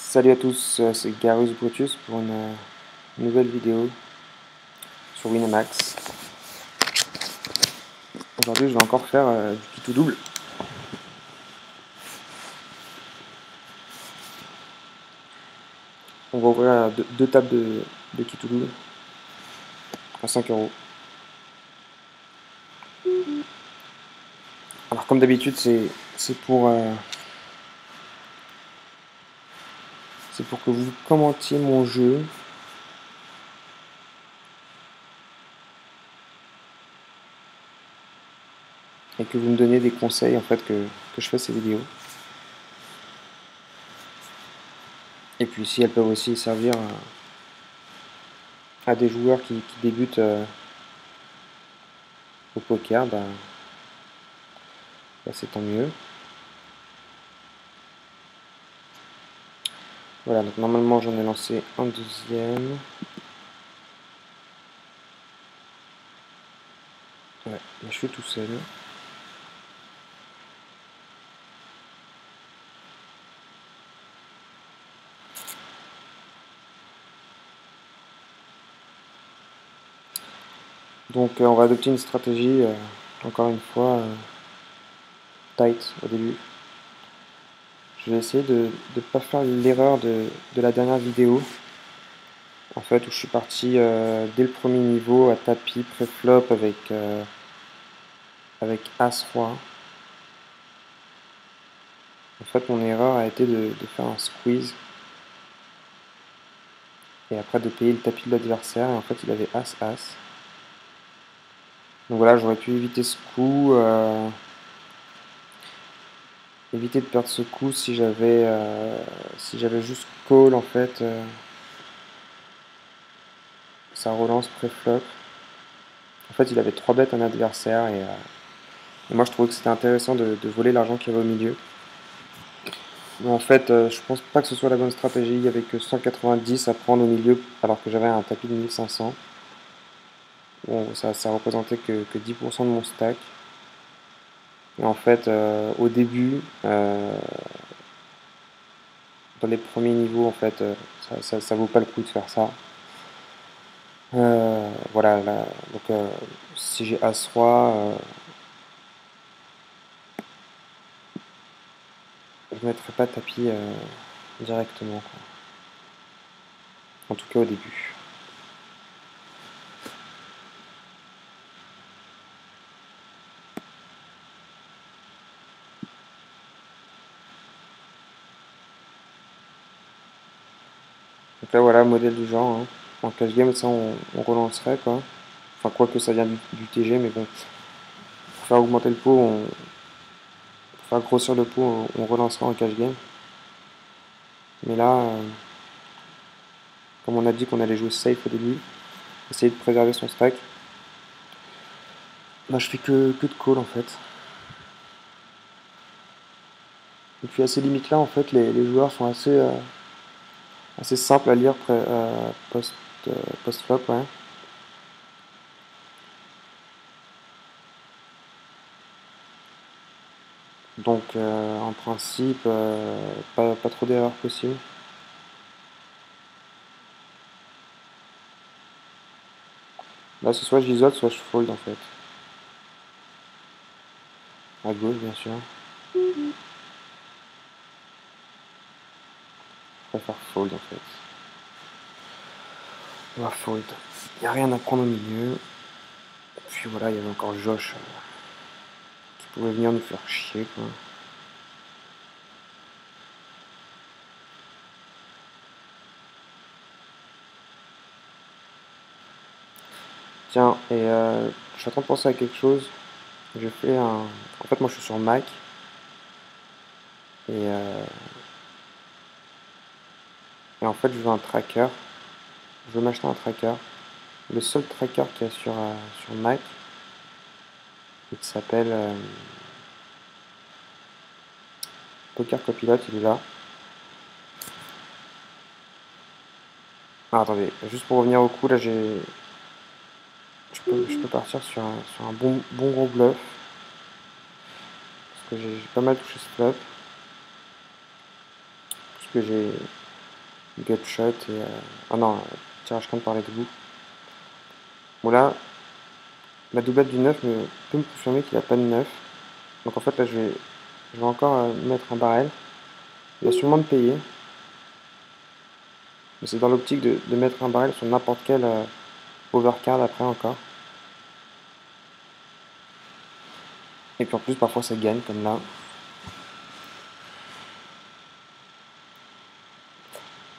Salut à tous, c'est Garus Brutus pour une nouvelle vidéo sur Winamax. Aujourd'hui, je vais encore faire du kit tout double. On va ouvrir deux tables de kit tout double à 5 €. Alors, comme d'habitude, c'est pour que vous commentiez mon jeu. Et que vous me donniez des conseils en fait que je fais ces vidéos. Et puis si elles peuvent aussi servir à des joueurs qui débutent au poker, bah, c'est tant mieux. Voilà, donc normalement j'en ai lancé un deuxième. Ouais, mais je suis tout seul. Donc on va adopter une stratégie, encore une fois, tight au début. Je vais essayer de ne pas faire l'erreur de la dernière vidéo, en fait, où je suis parti dès le premier niveau à tapis pré-flop avec As-Roi. En fait, mon erreur a été de faire un squeeze et après de payer le tapis de l'adversaire, et en fait il avait As-As. Donc voilà, j'aurais pu éviter ce coup, éviter de perdre ce coup si j'avais juste call en fait, sa relance pré-flop. En fait, il avait 3 bêtes un adversaire et moi je trouvais que c'était intéressant de voler l'argent qu'il y avait au milieu. Mais en fait, je pense pas que ce soit la bonne stratégie. Il y avait que 190 à prendre au milieu alors que j'avais un tapis de 1500. Bon, ça représentait que 10% de mon stack. Et en fait, au début, dans les premiers niveaux, en fait, ça vaut pas le coup de faire ça. Voilà, là, donc si j'ai As-Roi, je mettrai pas tapis directement, quoi. En tout cas au début. Donc là voilà, modèle du genre, hein. En cash game, ça on relancerait, quoi. Enfin, quoi que ça vient du TG, mais bon, pour faire augmenter le pot, pour faire grossir le pot, on relancera en cash game. Mais là, comme on a dit qu'on allait jouer safe au début, essayer de préserver son stack, bah, je fais que de call en fait. Et puis à ces limites-là, en fait, les joueurs sont assez simples à lire post-flop, ouais. Donc en principe, pas trop d'erreurs possibles. Là, c'est soit j'isole, soit je fold en fait. À gauche, bien sûr. Je préfère fold en fait. On va fold. Il n'y a rien à prendre au milieu. Et puis voilà, il y avait encore Josh qui pouvait venir nous faire chier, quoi. Tiens, et je suis en train de penser à quelque chose. J'ai fait un. En fait, moi je suis sur Mac. Et en fait, je veux un tracker. Je veux m'acheter un tracker. Le seul tracker qu'il y a sur Mac, il s'appelle Poker Copilot, il est là. Ah, attendez, juste pour revenir au coup, là je peux partir sur un bon gros bluff. Parce que j'ai pas mal touché ce flop. Parce que j'ai gutshot et... Ah non, tirage carte par les debout. Bon là, la doublette du 9 peut me confirmer qu'il n'a pas de 9. Donc en fait là je vais encore mettre un barrel. Il va sûrement me payer. Mais c'est dans l'optique de mettre un barrel sur n'importe quel overcard après encore. Et puis en plus parfois ça gagne comme là.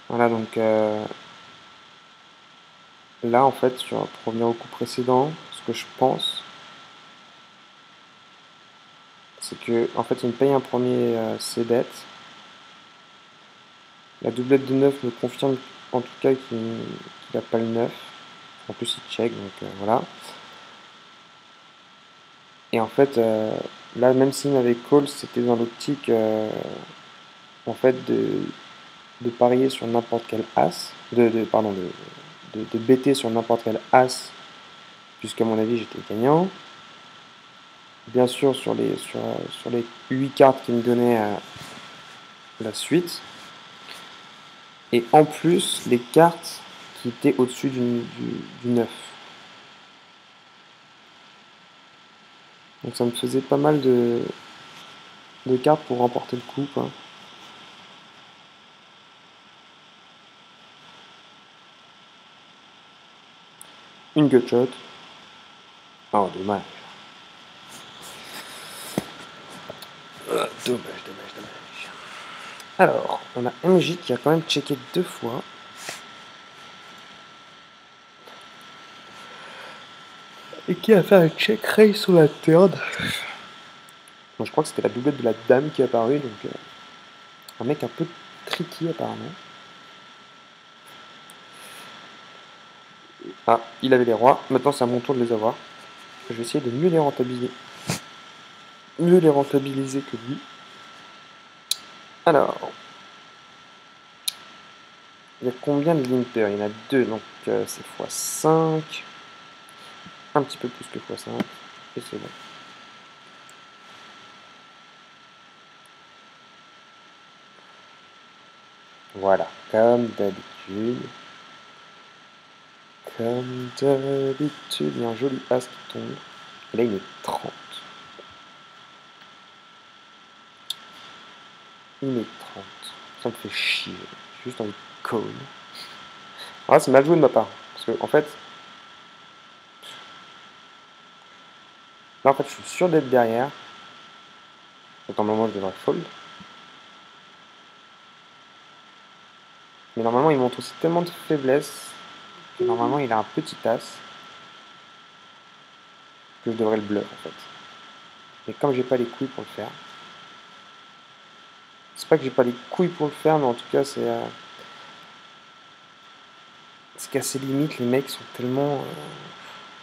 Voilà donc là en fait pour revenir au coup précédent, ce que je pense c'est que en fait il me paye un premier c-bet. La doublette de 9 me confirme en tout cas qu'il n'a pas le 9. En plus il check donc voilà. Et en fait là même s'il m'avait call c'était dans l'optique en fait de parier sur n'importe quel as, pardon, de bêter sur n'importe quel as, puisqu'à mon avis j'étais gagnant. Bien sûr sur les 8 cartes qui me donnaient la suite. Et en plus les cartes qui étaient au-dessus du 9. Donc ça me faisait pas mal de cartes pour remporter le coup, quoi. Une gutshot. Oh, dommage. Dommage. Alors, on a MJ qui a quand même checké 2 fois. Et qui a fait un check raise sur la turn. Bon, je crois que c'était la doublette de la dame qui est apparue, donc un mec un peu tricky apparemment. Ah, il avait les rois, maintenant c'est à mon tour de les avoir. Je vais essayer de mieux les rentabiliser. Mieux les rentabiliser que lui. Alors, il y a combien de limpers? Il y en a 2, donc c'est x5. Un petit peu plus que x5. Et c'est bon. Voilà, comme d'habitude. Comme d'habitude, il y a un joli as qui tombe. Et là, il est 30. Il est 30. Ça me fait chier. J'ai juste envie de call. Alors là, c'est mal joué de ma part. Parce que, en fait, là, en fait, je suis sûr d'être derrière. Donc, normalement, je devrais fold. Mais normalement, il montre aussi tellement de faiblesse que normalement, il a un petit as que je devrais le bluff, en fait. Mais comme j'ai pas les couilles pour le faire, c'est pas que j'ai pas les couilles pour le faire, mais en tout cas, c'est qu'à ses limites, les mecs sont tellement,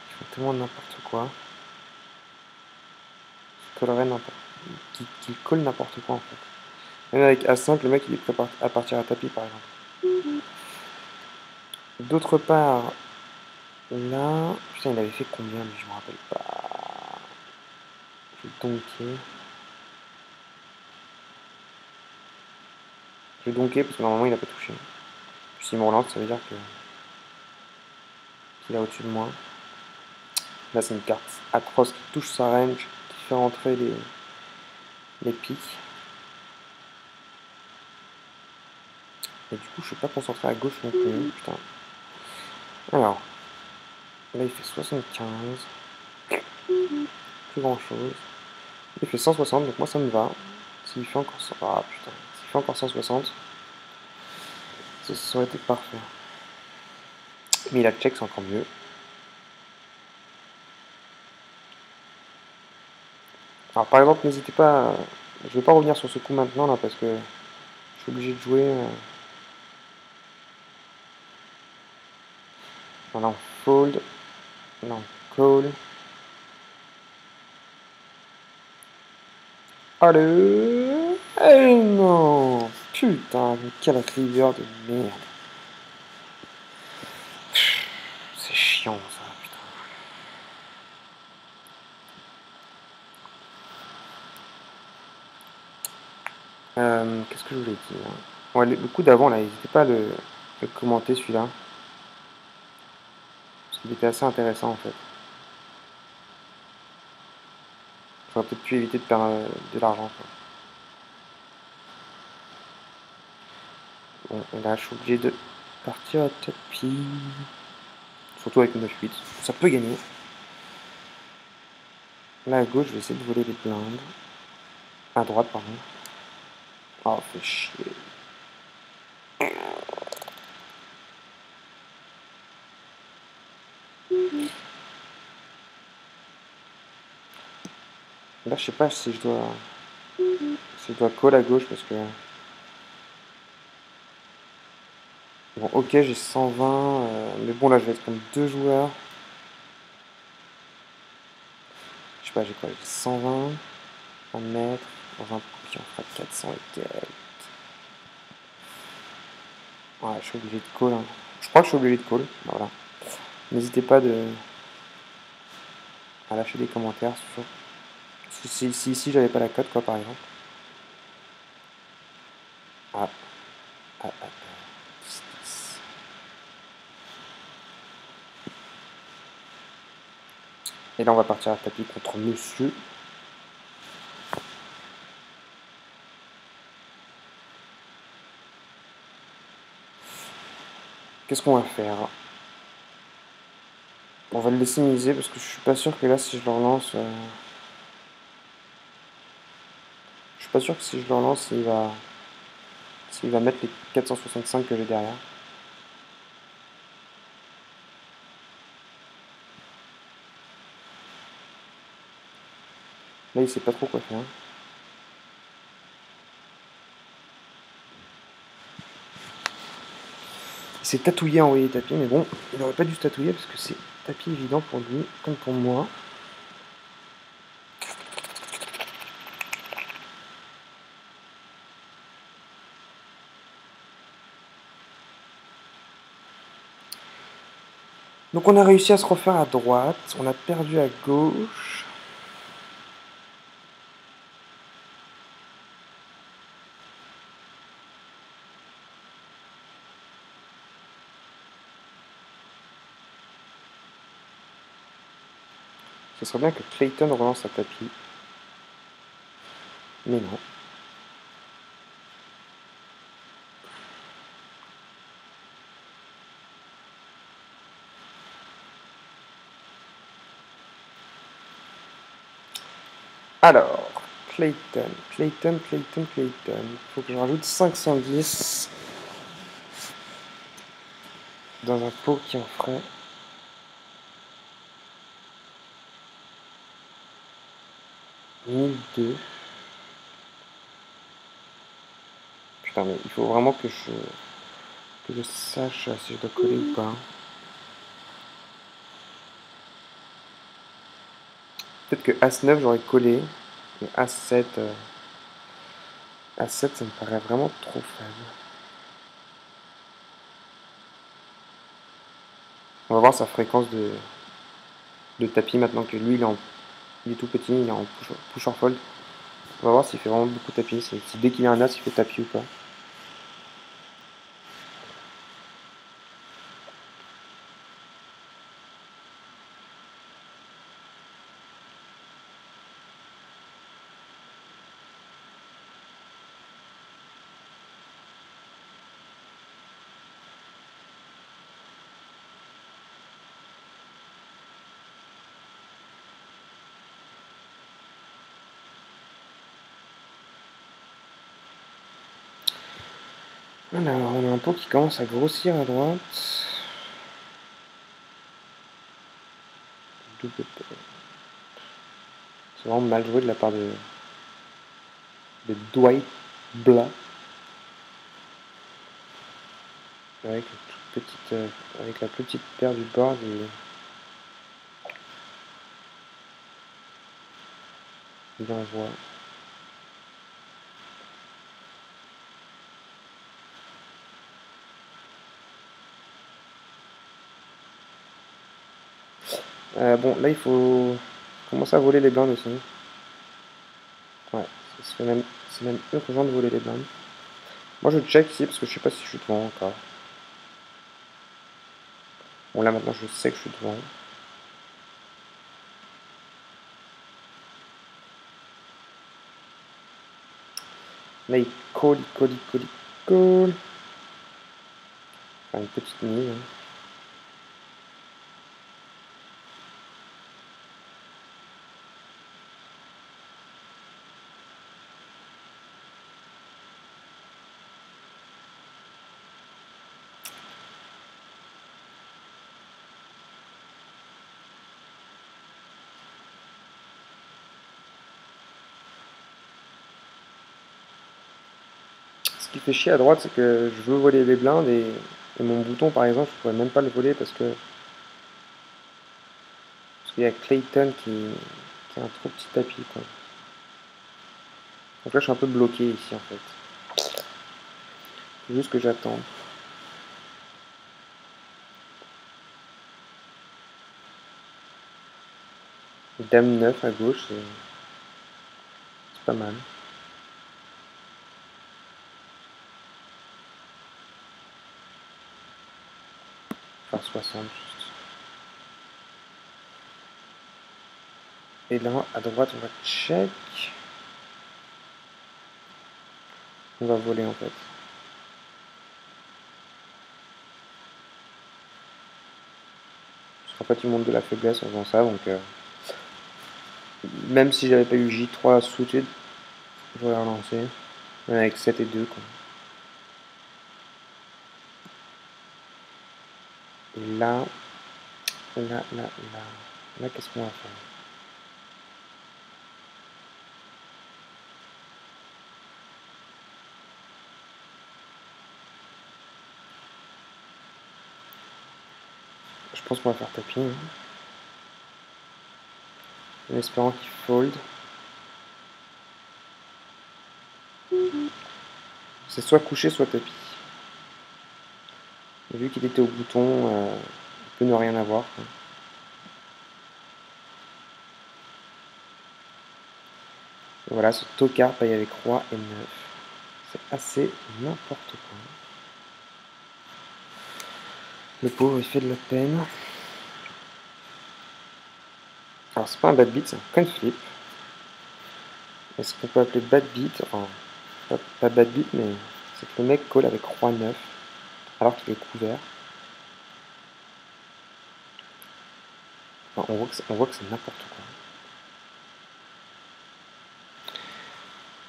ils font tellement n'importe quoi. Qui collent n'importe quoi, en fait. Même avec A5, le mec, il est prêt à partir à tapis, par exemple. D'autre part, là... Putain, il avait fait combien, mais je me rappelle pas. Je vais donker. Je vais donker parce que normalement il a pas touché. Puis s'il me relance, ça veut dire que qu'il est au-dessus de moi. Là, c'est une carte atroce qui touche sa range, qui fait rentrer les pics. Et du coup, je suis pas concentré à gauche non plus. Putain. Alors, là, il fait 75. Plus grand chose. Il fait 160, donc moi ça me va. S'il fait encore 100... Ah putain. S'il fait encore 160, ça aurait été parfait. Mais il a check, c'est encore mieux. Alors par exemple, n'hésitez pas... Je vais pas revenir sur ce coup maintenant là parce que je suis obligé de jouer... Voilà, on fold. Là, on call. Allez. Eh non. Putain, mais quel river de merde. C'est chiant ça, putain. Qu'est-ce que je voulais dire? Ouais, le coup d'avant, là, n'hésitez pas à le commenter, celui-là. Parce qu'il était assez intéressant, en fait. J'aurais peut-être pu éviter de perdre de l'argent, quoi. Bon, et là, je suis obligé de partir à tapis. Surtout avec 9-8. Ça peut gagner. Là, à gauche, je vais essayer de voler les blindes. À droite, pardon. Oh, fait chier. Là, je sais pas si je dois call à gauche parce que... Bon, ok, j'ai 120, mais bon, là, je vais être comme deux joueurs. Je sais pas, j'ai quoi? J'ai 120 à mettre dans un coup qui en fera 400 et quelques. Ouais, je suis obligé de call, hein. Je crois que je suis obligé de call. Voilà. N'hésitez pas à lâcher des commentaires sur... Si ici, j'avais pas la cote, quoi, par exemple. Ah, ah, ah, 10, 10. Et là, on va partir à tapis contre monsieur. Qu'est-ce qu'on va faire? On va le laisser miser parce que je suis pas sûr que là, si je le relance... Je suis pas sûr que si je le relance, s'il va mettre les 465 que j'ai derrière. Là, il sait pas trop quoi faire. Il s'est tatouillé à envoyer tapis, mais bon, il n'aurait pas dû se tatouiller parce que c'est tapis évident pour lui, comme pour moi. Donc on a réussi à se refaire à droite, on a perdu à gauche. Ce serait bien que Clayton relance à tapis. Mais non. Alors, Clayton. Il faut que je rajoute 510 dans un pot qui en ferait 1002. Putain, mais il faut vraiment que je sache si je dois coller ou pas. Peut-être que As-9 j'aurais collé, mais As-7, As-7 ça me paraît vraiment trop faible. On va voir sa fréquence de tapis maintenant que lui il est tout petit, il est en push or fold. On va voir s'il fait vraiment beaucoup de tapis, si dès qu'il a un As il fait tapis ou pas. Alors, on a un pot qui commence à grossir à droite. Double pot. C'est vraiment mal joué de la part de Dwight Blah. Avec, avec la petite paire du board, il envoie. Bon, là il faut commencer à voler les blindes aussi. Ouais, c'est même urgent de voler les blindes. Moi je check ici parce que je sais pas si je suis devant encore. Bon là maintenant je sais que je suis devant. Là il colle, il colle, il colle, il colle. Enfin une petite mise. Hein. Ce qui fait chier à droite, c'est que je veux voler les blindes et mon bouton par exemple, je pourrais même pas le voler parce qu'il y a Clayton qui a un trop petit tapis. Quoi. Donc là je suis un peu bloqué ici en fait. C'est juste que j'attends. Dame 9 à gauche, c'est pas mal. Faire 60 juste. Et là, à droite, on va check. On va voler en fait. Parce qu'en fait, il monte de la faiblesse en faisant ça. Donc, même si j'avais pas eu J3 suited, j'aurais relancé. Même avec 7 et 2. Quoi. Et là, là, qu'est-ce qu'on va faire? Je pense qu'on va faire tapis. Hein. En espérant qu'il fold. C'est soit couché, soit tapis. Et vu qu'il était au bouton, il peut ne rien avoir. Quoi. Et voilà, ce tocard paye avec roi et 9. C'est assez n'importe quoi. Le pauvre, il fait de la peine. Alors, c'est pas un bad beat, c'est un coin flip. Est-ce qu'on peut appeler bad beat? Enfin, pas bad beat, mais c'est que le mec colle avec roi 9 alors qu'il est couvert. Enfin, on voit que c'est n'importe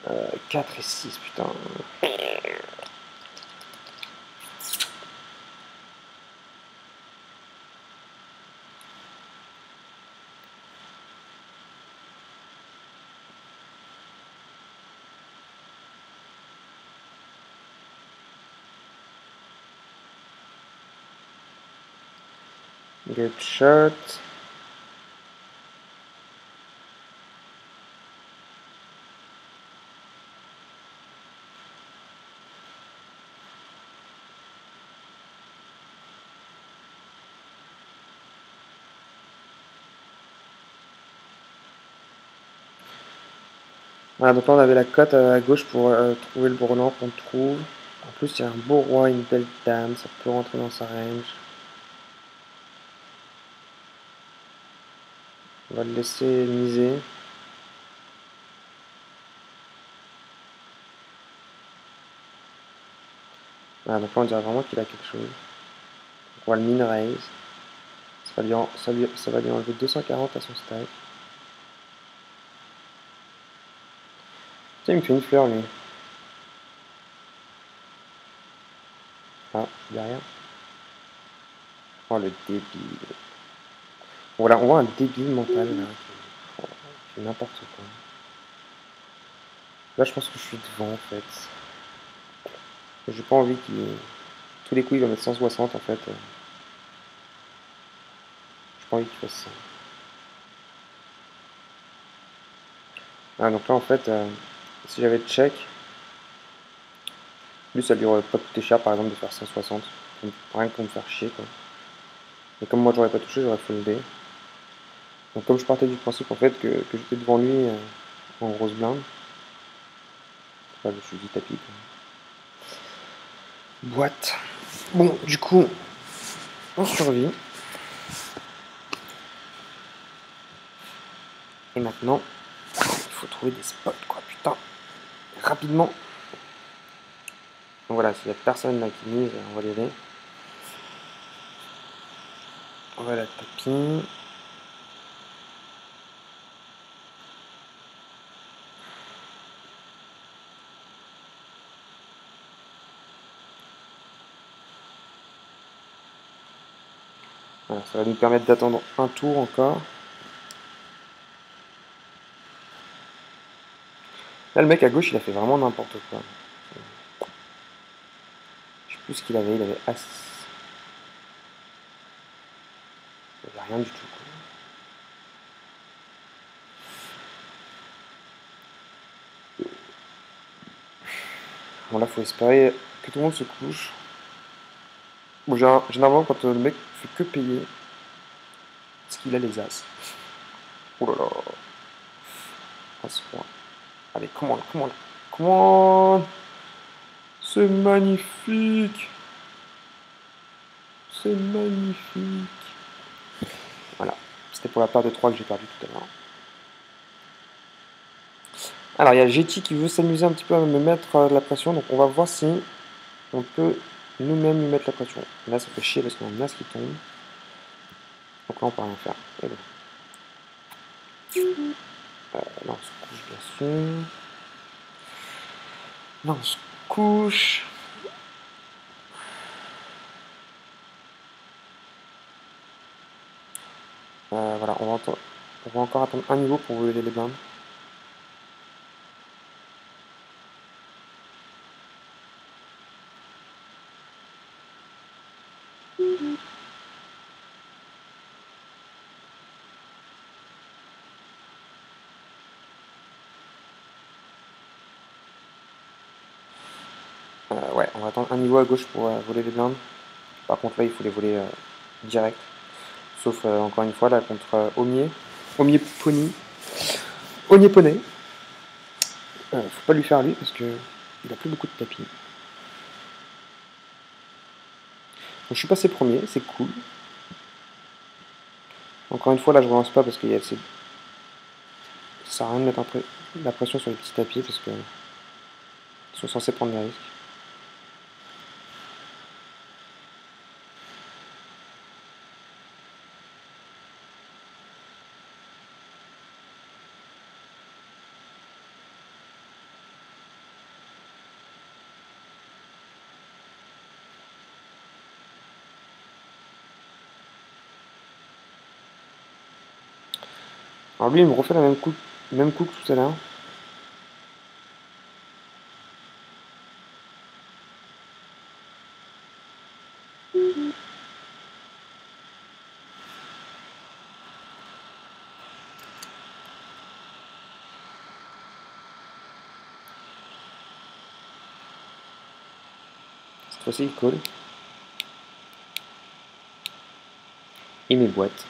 quoi. 4 et 6, putain. Good shot. Voilà, donc là on avait la cote à gauche pour trouver le brelan qu'on trouve. En plus, il y a un beau roi, une belle dame, ça peut rentrer dans sa range. On va le laisser miser. Voilà, donc là on dirait vraiment qu'il a quelque chose. Donc on va le min raise. Ça va lui enlever 240 à son stack. Tiens, il me fait une fleur lui. Ah, derrière. Oh le débile. Voilà, on voit un débile mental là. Qui fait n'importe quoi. Là, je pense que je suis devant en fait. J'ai pas envie qu'il. Tous les coups, il va mettre 160 en fait. J'ai pas envie qu'il fasse ça. Ah, donc là, en fait, si j'avais check, lui, ça lui aurait pas coûté cher par exemple de faire 160. Rien que pour me faire chier quoi. Et comme moi, j'aurais pas touché, j'aurais foldé. Donc, comme je partais du principe en fait que j'étais devant lui en grosse blinde, je me suis dit tapis quoi. boîte. Bon, du coup, on survit. Et maintenant, il faut trouver des spots, quoi, putain. Rapidement. Donc voilà, s'il n'y a personne là qui mise, on va y aller. Voilà le tapis. Voilà, ça va nous permettre d'attendre un tour encore. Là, le mec à gauche, il a fait vraiment n'importe quoi. Je sais plus ce qu'il avait. Il avait As. Il avait rien du tout, quoi. Bon, là, faut espérer que tout le monde se couche. Bon, généralement, quand le mec fait que payer, parce qu'il a les As. Oh là là. As-roi. Allez, comment. C'est magnifique. C'est magnifique. Voilà. C'était pour la paire de 3 que j'ai perdu tout à l'heure. Alors, il y a Jetty qui veut s'amuser un petit peu à me mettre de la pression. Donc, on va voir si on peut nous-mêmes lui mettre la pression. Là, ça fait chier parce qu'on a une As qui tombe. Donc là, on peut rien faire. Et bon. Là, on se couche, bien sûr. Là, on se couche. Voilà, on va encore attendre un niveau pour voler les blindes. Ouais, on va attendre un niveau à gauche pour voler les blindes. Par contre, là, il faut les voler direct. Sauf, encore une fois, là, contre Omnier. Omnier Pony. Omnier Poney. Faut pas lui faire lui parce que il a plus beaucoup de tapis. Donc, je suis passé premier, c'est cool. Encore une fois, là, je relance pas parce qu'il y a ces... Ça sert à rien de mettre la pression sur les petits tapis parce que ils sont censés prendre des risques. Alors lui, il me refait le même coup que tout à l'heure. Cette fois-ci, il colle. Et mes boîtes.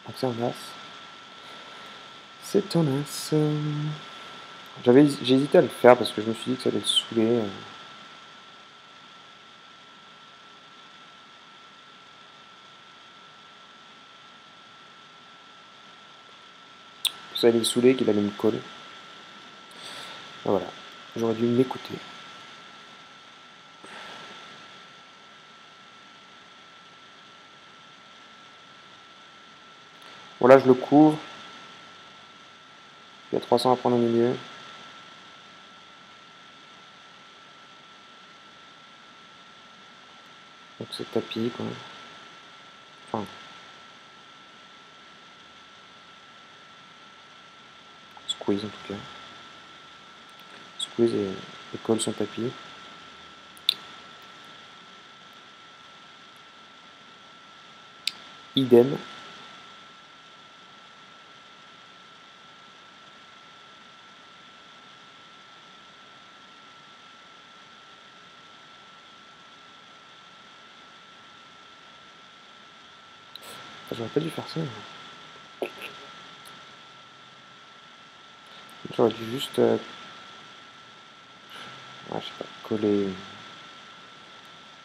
Donc c'est un As. C'est un As. J'ai hésité à le faire parce que je me suis dit que ça allait le saouler. Ça allait le saouler, qu'il allait me coller. Voilà. J'aurais dû m'écouter. Voilà, je le couvre. Il y a 300 à prendre au milieu. Donc c'est tapis, quoi. Enfin. Squeeze, en tout cas. Squeeze et colle son tapis. Idem. J'aurais pas dû faire ça. J'aurais dû juste... ouais, je sais pas, coller...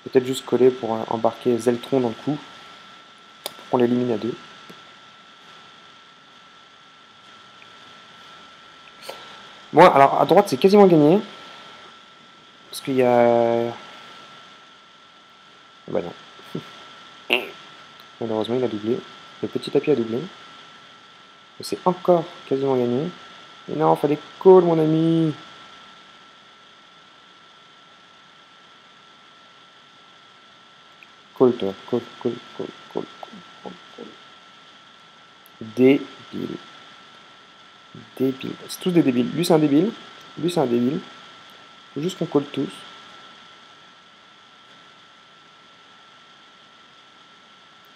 Peut-être juste coller pour embarquer Zeltron dans le coup, pour qu'on l'élimine à 2. Bon, alors à droite c'est quasiment gagné. Parce qu'il y a... Bah non. Malheureusement il a doublé. Le petit tapis a doublé. C'est encore quasiment gagné. Et non, fallait call mon ami. Call toi, call, call, call, call, call, call. Débile. Débile. C'est tous des débiles. Lui c'est un débile. Lui c'est un débile. Faut juste qu'on call tous.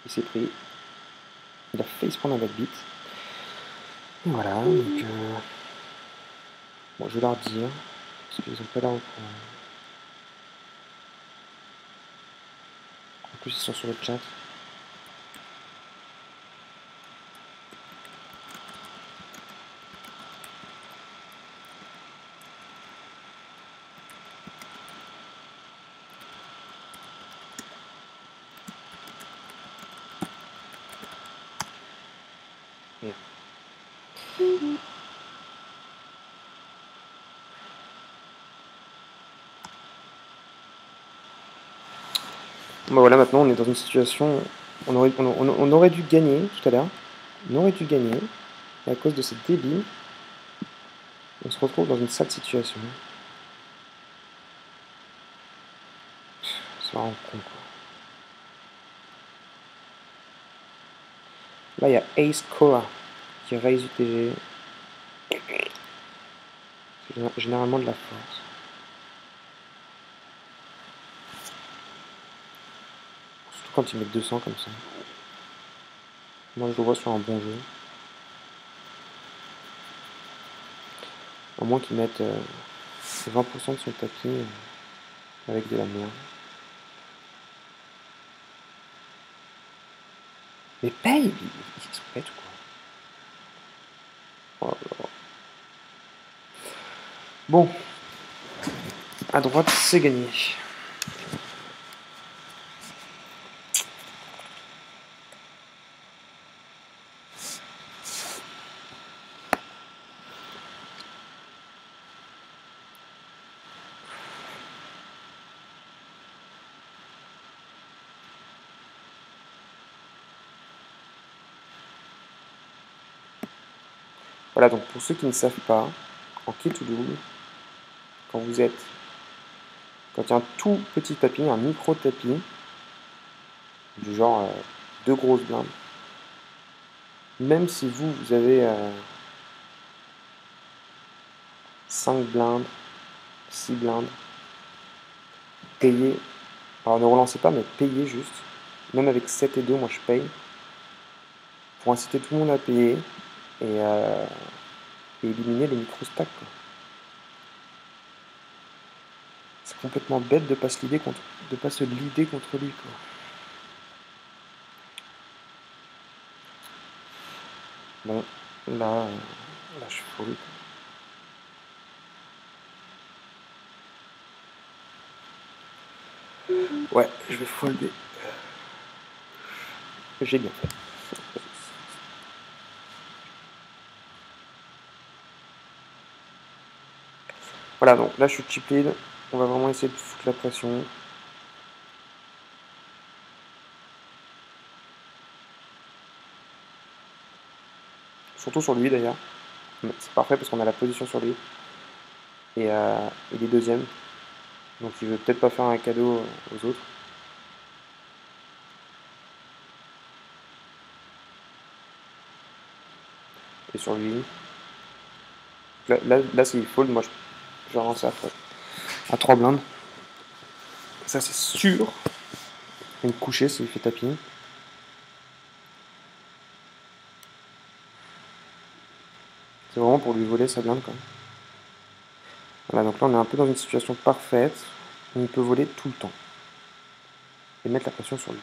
Il s'est pris. Il a failli se prendre un backbeat. Et voilà, donc... Bon, je vais leur dire. Parce qu'ils ont pas l'air au courant. En plus, ils sont sur le chat. Merde. Bon, voilà, maintenant on est dans une situation. On aurait dû gagner tout à l'heure. On aurait dû gagner. Et à cause de ces débiles, on se retrouve dans une sale situation. C'est vraiment con, quoi. Là, il y a Ace Cora qui raise UTG. C'est généralement de la force. Surtout quand ils mettent 200 comme ça. Moi, je le vois sur un bon jeu. Au moins qu'ils mettent 20% de son tapis avec de la merde. Mais paye! Ils sont bêtes ou quoi? Oh là là. Bon. À droite, c'est gagné. Voilà, donc pour ceux qui ne savent pas, en kit ou double, quand il y a un tout petit tapis, un micro tapis, du genre 2 grosses blindes, même si vous avez 5 blindes, 6 blindes, payez, alors ne relancez pas, mais payez juste, même avec 7 et 2, moi je paye, pour inciter tout le monde à payer, et éliminer le micro-stack. C'est complètement bête de pas se leader contre lui, quoi. Bon, là je suis folie. Ouais, je vais folder. J'ai bien fait. Voilà, donc là je suis chip lead. On va vraiment essayer de foutre la pression. Surtout sur lui d'ailleurs. C'est parfait parce qu'on a la position sur lui. Et il est deuxième. Donc il veut peut-être pas faire un cadeau aux autres. Et sur lui. Là s'il fold, moi je vais relancer à 3 blindes. Ça c'est sûr. Il va me coucher s'il fait tapis. C'est vraiment pour lui voler sa blinde quoi. Voilà, donc là on est un peu dans une situation parfaite où il peut voler tout le temps. Et mettre la pression sur lui.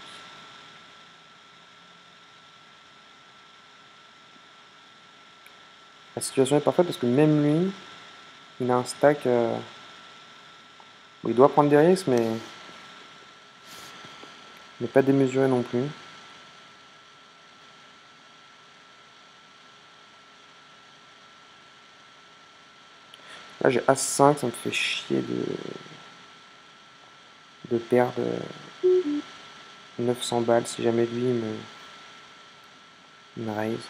La situation est parfaite parce que même lui, il a un stack. Bon, il doit prendre des risques, mais mais pas démesuré non plus. Là j'ai As-5, ça me fait chier de perdre 900 balles si jamais lui il me raise.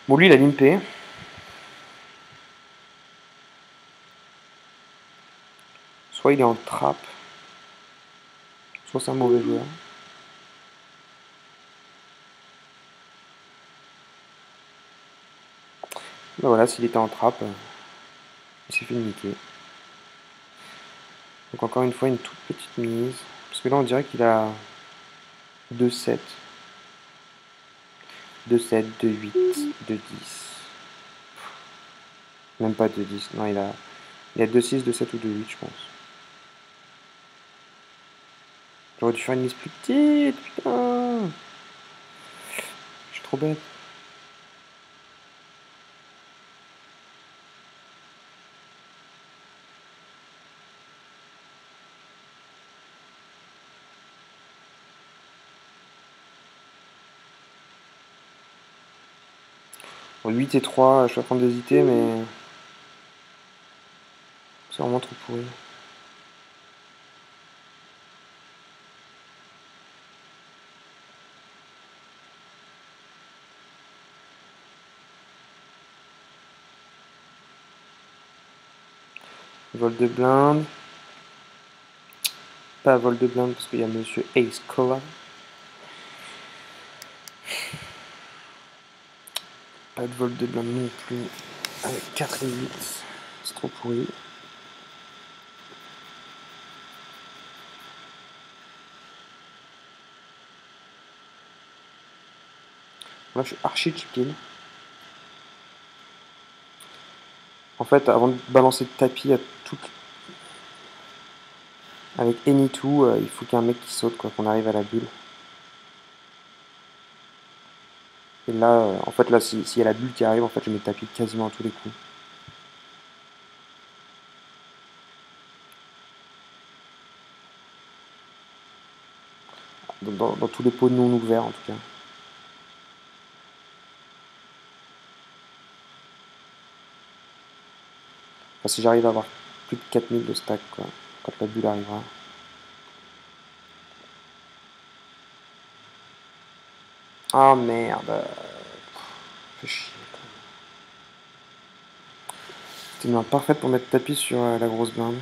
Bon, lui il a limpé. Soit il est en trap, soit c'est un mauvais joueur. Ben voilà, s'il était en trap, il s'est fait niquer. Donc encore une fois, une toute petite mise. Parce que là, on dirait qu'il a 2-7. 2-7, 2-8, 2-10. Même pas 2-10. Non, il a 2-6, 2-7 ou 2-8, je pense. J'aurais dû faire une mise plus petite, putain. Je suis trop bête. Bon, 8 et 3, je suis en train d'hésiter, mais c'est vraiment trop pourri. Vol de blinde. Pas vol de blinde parce qu'il y a monsieur Ace Cola. Pas de vol de blinde non plus. Avec 4 et 8. C'est trop pourri. Là, je suis archi chip-in. En fait, avant de balancer le tapis à tout, avec Any2, il faut qu'il y ait un mec qui saute, quoi, qu'on arrive à la bulle. Et là, en fait, là, s'il y a la bulle qui arrive, en fait, je mets le tapis quasiment à tous les coups. Dans tous les pots non ouverts, en tout cas. Enfin, si j'arrive à avoir plus de 4000 de stack, quoi, quand la bulle arrivera. Ah merde. Fait chier. C'était une main parfaite pour mettre tapis sur la grosse blinde.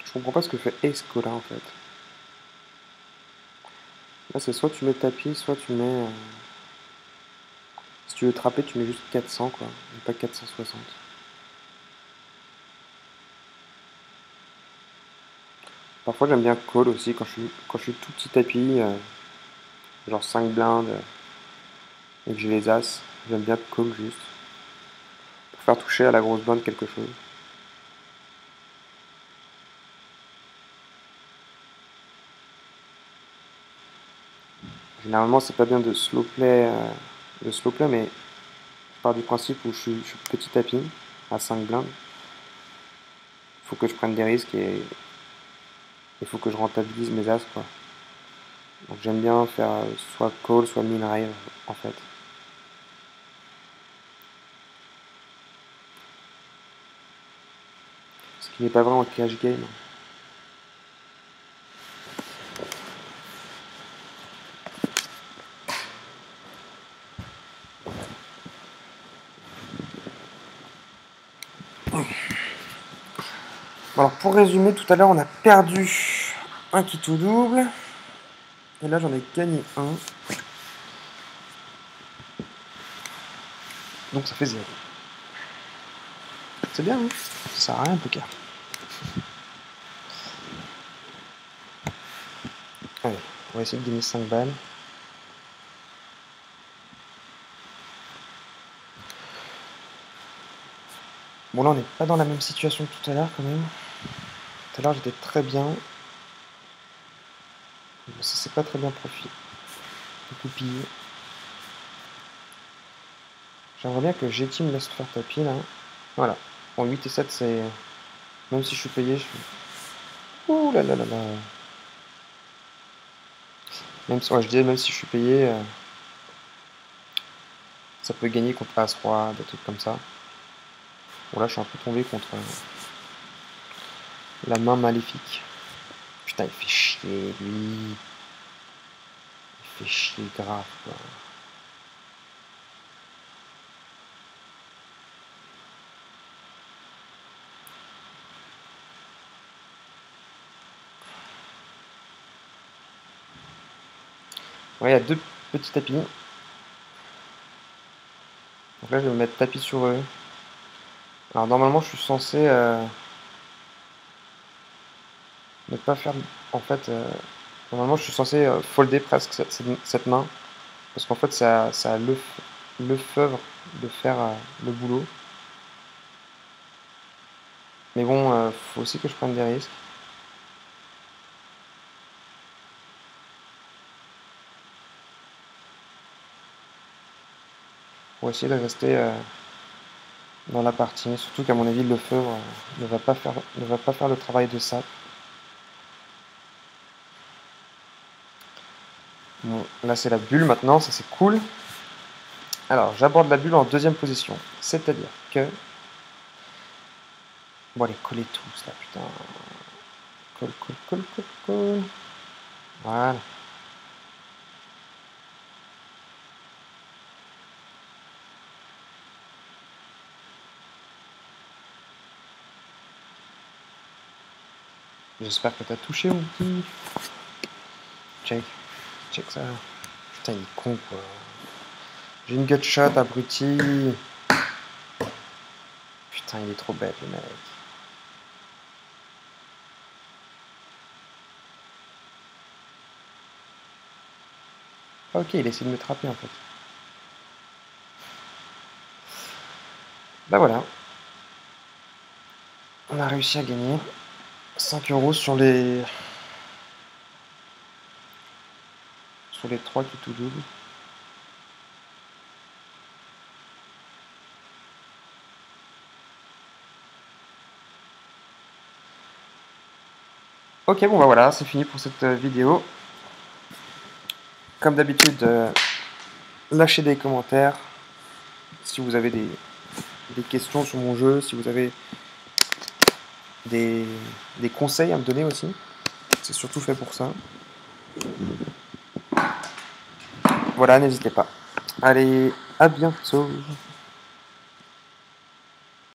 Je comprends pas ce que fait Ace Cola en fait. Là, c'est soit tu mets tapis, soit tu mets. Si tu veux trapper, tu mets juste 400 quoi, et pas 460. Parfois, j'aime bien call aussi quand je suis tout petit tapis, genre 5 blindes, et que j'ai les as. J'aime bien call juste, pour faire toucher à la grosse blinde quelque chose. Généralement, c'est pas bien de slow play, mais Je pars du principe où je suis petit tapis, à 5 blindes. Il faut que je prenne des risques et il faut que je rentabilise mes as, quoi. Donc j'aime bien faire soit call, soit min raise, en fait. Ce qui n'est pas vrai en cash game. Alors pour résumer, tout à l'heure on a perdu un qui tout double. Et là j'en ai gagné un. Donc ça fait 0. C'est bien, hein? Ça sert à rien le poker. Allez, on va essayer de gagner 5 balles. Bon là on n'est pas dans la même situation que tout à l'heure quand même. Tout à l'heure j'étais très bien. Ça s'est pas très bien goupillé. J'aimerais bien que GT me laisse faire tapis là. Voilà. Bon 8 et 7 c'est... Même si je suis payé, je suis... Ouh là là là là. Même si, ouais, je disais même si je suis payé, ça peut gagner contre As-Roi, des trucs comme ça. Bon là je suis un peu tombé contre la main maléfique. Putain il fait chier lui. Il fait chier grave quoi. Ouais, il y a 2 petits tapis. Donc là, je vais me mettre tapis sur eux. Alors, normalement, je suis censé ne pas faire... En fait, normalement, je suis censé folder presque cette main. Parce qu'en fait, ça a le feuvre de faire le boulot. Mais bon, faut aussi que je prenne des risques. Pour essayer de rester dans la partie. Surtout qu'à mon avis, le feuvre ne va pas faire le travail de ça. Bon, là c'est la bulle maintenant, ça c'est cool. Alors j'aborde la bulle en deuxième position. C'est-à-dire que... Bon allez, collez tous là, putain. Colle. Voilà. J'espère que t'as touché mon petit. Check ça. Putain il est con quoi. J'ai une gutshot abruti. Putain il est trop bête le mec. Ah, ok il essaie de me trapper en fait. Bah voilà. On a réussi à gagner 5 € sur les 3 qui tout double. Ok, bon bah voilà, c'est fini pour cette vidéo. Comme d'habitude, lâchez des commentaires si vous avez des questions sur mon jeu, si vous avez des conseils à me donner aussi. C'est surtout fait pour ça. Voilà, n'hésitez pas. Allez, à bientôt.